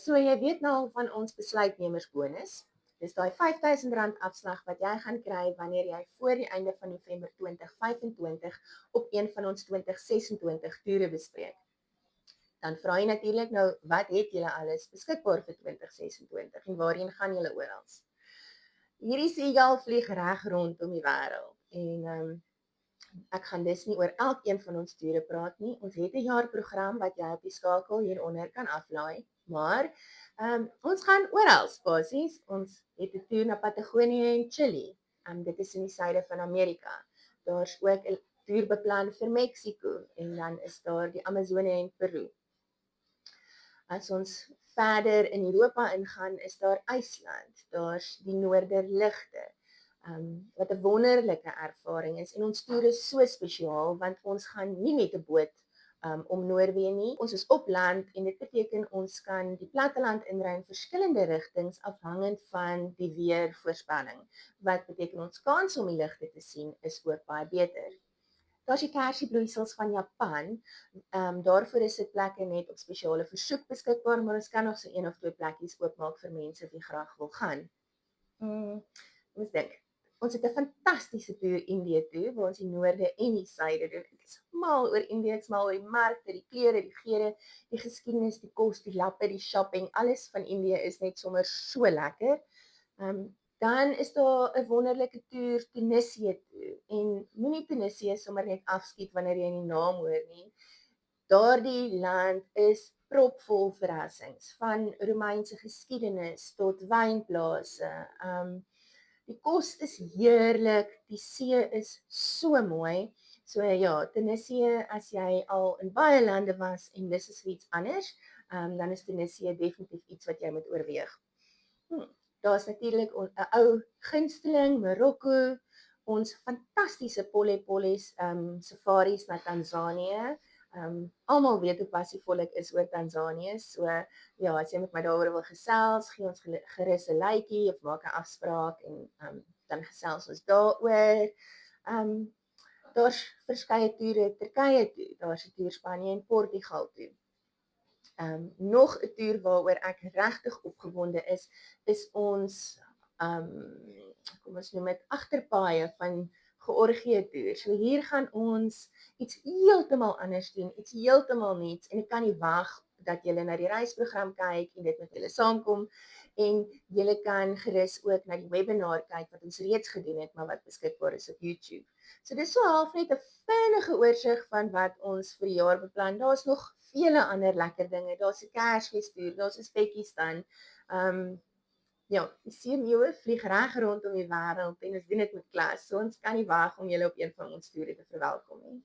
So jy weet nou al van ons besluitnemersbonus. Dis daai R5000 afslag wat jy gaan kry wanneer jy voor die einde van November 2025 op een van ons 2026 toere bespreek. Dan vra jy natuurlik nou, wat het julle alles beskikbaar vir 2026 en waarheen gaan julle oral? Hierdie seagull vlieg reg rondom die wêreld en ek gaan dus nie oor elkeen van ons toere praat nie. Ons het 'n jaarprogram wat jy op die skakel hieronder kan aflaai, maar ons gaan oral basies. Ons het 'n toer na Patagonië en Chili. Dit is in die suide van Amerika. Daar's ook 'n toer beplan vir Mexiko en dan is daar die Amazone en Peru. As ons verder in Europa ingaan, is daar IJsland, daar's die Noorderligte, wat 'n wonderlike ervaring is. En ons toer is so spesiaal, want ons gaan nie met 'n boot om Noorwe nie. Ons is op land en dit beteken ons kan die platteland inry in verskillende rigtings afhangend van die weervoorspelling. Wat beteken ons kans om die ligte te sien is ook baie beter. Daar's die kersiebloeisels van Japan. Daarvoor is dit plekke net op spesiale versoek beskikbaar, maar ons kan nog so 1 of 2 plekkies oopmaak vir mense wie graag wil gaan. Ons dink, ons het 'n fantastiese toer Indië toe, waar ons die noorde en die suide doen. Ek is mal oor Indië, ek is mal oor die markte, die klere, die geure, die geskiedenis, die kos, die lappe, die shopping, alles van Indië is net sommer so lekker. Dan is daar 'n wonderlike toer Tunesië toe en moenie Tunesië sommer net afskiet wanneer jy die naam hoor nie. Daardie land is propvol verrassings, van Romeinse geskiedenis tot wynplase. Die kos is heerlik, die see is so mooi. So ja, Tunesië, as jy al in baie lande was en dis is vir iets anders, dan is Tunesië definitief iets wat jy moet oorweeg. Daar's natuurlik 'n ou gunsteling, Marokko, ons fantastiese pollepolles, safaris na Tanzanië. Almal weet hoe passievol ek is oor Tanzanië, so ja, as jy met my daaroor wil gesels, gee ons gerus 'n lytjie of maak 'n afspraak en dan gesels ons daaroor. Daar's verskeie toere Turkye toe, daar's 'n toer Spanje en Portugal toe. Nog 'n toer waaroor ek regtig opgewonde is ons kom ons noem dit agterpaaie van Georgië toer. So hier gaan ons iets heeltemal anders doen, iets heeltemal nuuts en ek kan nie wag dat julle na die reisprogram kyk en dit met julle saamkom en julle kan gerus ook na die webinar kyk wat ons reeds gedoen het, maar wat beskikbaar is op YouTube. So dis so half net 'n vinnige oorsig van wat ons vir die jaar beplan. Daar's nog vele ander lekker dinge. Daar's 'n Kersfeestoer, daar's 'n Spekkiestan. Ja, die seemeeuwe vlieg reg rondom die wêreld en ons doen dit met klas. So ons kan nie wag om julle op een van ons toere te verwelkom nie.